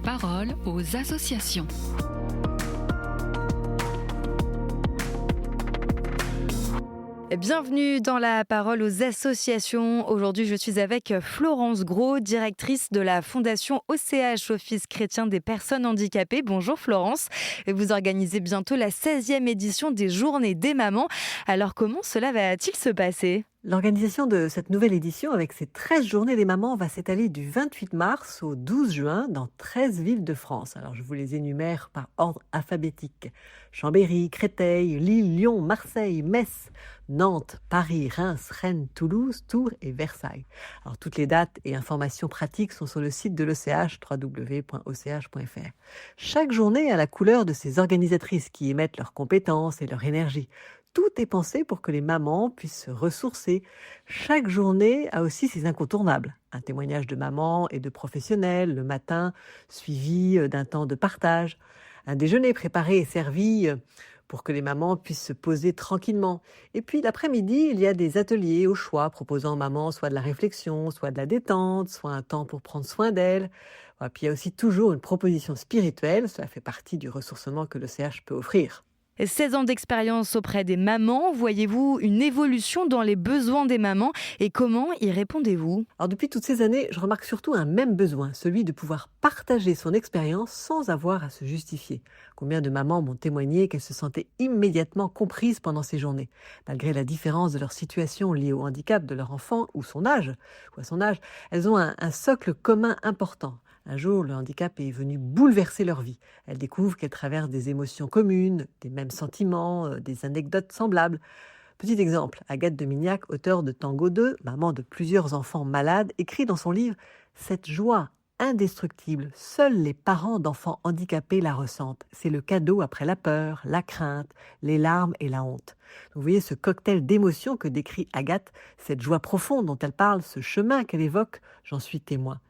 parole aux associations. Bienvenue dans la parole aux associations. Aujourd'hui, je suis avec Florence Gros, directrice de la Fondation OCH, Office chrétien des personnes handicapées. Bonjour Florence. Vous organisez bientôt la 16e édition des Journées des mamans. Alors comment cela va-t-il se passer ? L'organisation de cette nouvelle édition, avec ses 13 journées des mamans, va s'étaler du 28 mars au 12 juin dans 13 villes de France. Alors, je vous les énumère par ordre alphabétique. Chambéry, Créteil, Lille, Lyon, Marseille, Metz, Nantes, Paris, Reims, Rennes, Toulouse, Tours et Versailles. Alors, toutes les dates et informations pratiques sont sur le site de l'OCH, www.och.fr. Chaque journée a la couleur de ses organisatrices qui émettent leurs compétences et leur énergie. Tout est pensé pour que les mamans puissent se ressourcer. Chaque journée a aussi ses incontournables. Un témoignage de maman et de professionnels le matin, suivi d'un temps de partage. Un déjeuner préparé et servi pour que les mamans puissent se poser tranquillement. Et puis l'après-midi, il y a des ateliers au choix proposant aux mamans soit de la réflexion, soit de la détente, soit un temps pour prendre soin d'elles. Voilà. Puis il y a aussi toujours une proposition spirituelle. Cela fait partie du ressourcement que le CH peut offrir. 16 ans d'expérience auprès des mamans, voyez-vous une évolution dans les besoins des mamans et comment y répondez-vous ? Alors depuis toutes ces années, je remarque surtout un même besoin, celui de pouvoir partager son expérience sans avoir à se justifier. Combien de mamans m'ont témoigné qu'elles se sentaient immédiatement comprises pendant ces journées. Malgré la différence de leur situation liée au handicap de leur enfant ou à son âge, elles ont un socle commun important. Un jour, le handicap est venu bouleverser leur vie. Elles découvrent qu'elles traversent des émotions communes, des mêmes sentiments, des anecdotes semblables. Petit exemple, Agathe de Mignac, auteure de Tango 2, maman de plusieurs enfants malades, écrit dans son livre « Cette joie indestructible, seuls les parents d'enfants handicapés la ressentent. C'est le cadeau après la peur, la crainte, les larmes et la honte. » Vous voyez ce cocktail d'émotions que décrit Agathe, cette joie profonde dont elle parle, ce chemin qu'elle évoque, j'en suis témoin.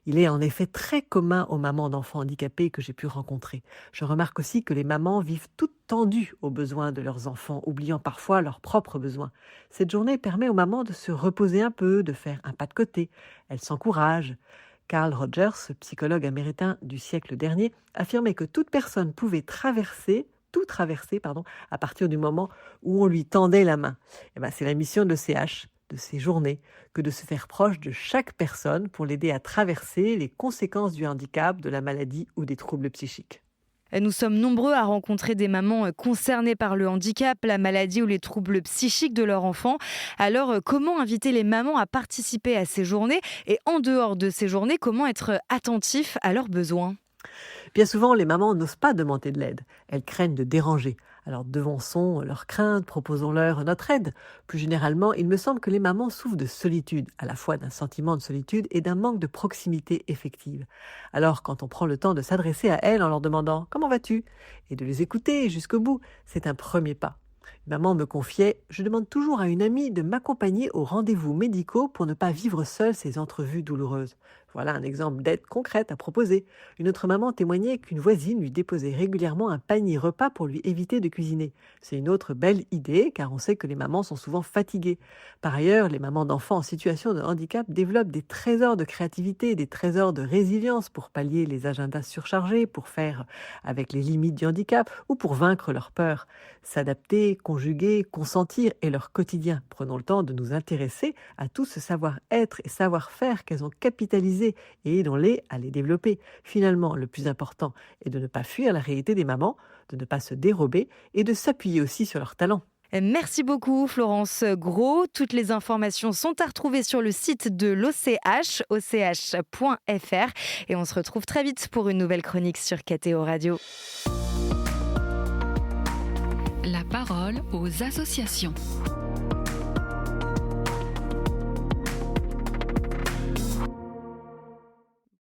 Il est en effet très commun aux mamans d'enfants handicapés que j'ai pu rencontrer. Je remarque aussi que les mamans vivent toutes tendues aux besoins de leurs enfants, oubliant parfois leurs propres besoins. Cette journée permet aux mamans de se reposer un peu, de faire un pas de côté. Elles s'encouragent. Carl Rogers, psychologue américain du siècle dernier, affirmait que toute personne pouvait tout traverser, à partir du moment où on lui tendait la main. C'est la mission de l'ECH, de ces journées, que de se faire proche de chaque personne pour l'aider à traverser les conséquences du handicap, de la maladie ou des troubles psychiques. Nous sommes nombreux à rencontrer des mamans concernées par le handicap, la maladie ou les troubles psychiques de leur enfant. Alors, comment inviter les mamans à participer à ces journées ? Et en dehors de ces journées, comment être attentif à leurs besoins ? Bien souvent, les mamans n'osent pas demander de l'aide. Elles craignent de déranger. Alors, devançons leurs craintes, proposons-leur notre aide. Plus généralement, il me semble que les mamans souffrent de solitude, à la fois d'un sentiment de solitude et d'un manque de proximité effective. Alors, quand on prend le temps de s'adresser à elles en leur demandant « Comment vas-tu ?» et de les écouter jusqu'au bout, c'est un premier pas. Une maman me confiait « Je demande toujours à une amie de m'accompagner aux rendez-vous médicaux pour ne pas vivre seule ces entrevues douloureuses. » Voilà un exemple d'aide concrète à proposer. Une autre maman témoignait qu'une voisine lui déposait régulièrement un panier repas pour lui éviter de cuisiner. C'est une autre belle idée, car on sait que les mamans sont souvent fatiguées. Par ailleurs, les mamans d'enfants en situation de handicap développent des trésors de créativité, des trésors de résilience pour pallier les agendas surchargés, pour faire avec les limites du handicap ou pour vaincre leur peur. S'adapter, conjuguer, consentir est leur quotidien. Prenons le temps de nous intéresser à tout ce savoir-être et savoir-faire qu'elles ont capitalisé et aidons-les à les développer. Finalement, le plus important est de ne pas fuir la réalité des mamans, de ne pas se dérober et de s'appuyer aussi sur leurs talents. Merci beaucoup Florence Gros. Toutes les informations sont à retrouver sur le site de l'OCH, och.fr. Et on se retrouve très vite pour une nouvelle chronique sur KTO Radio. La parole aux associations.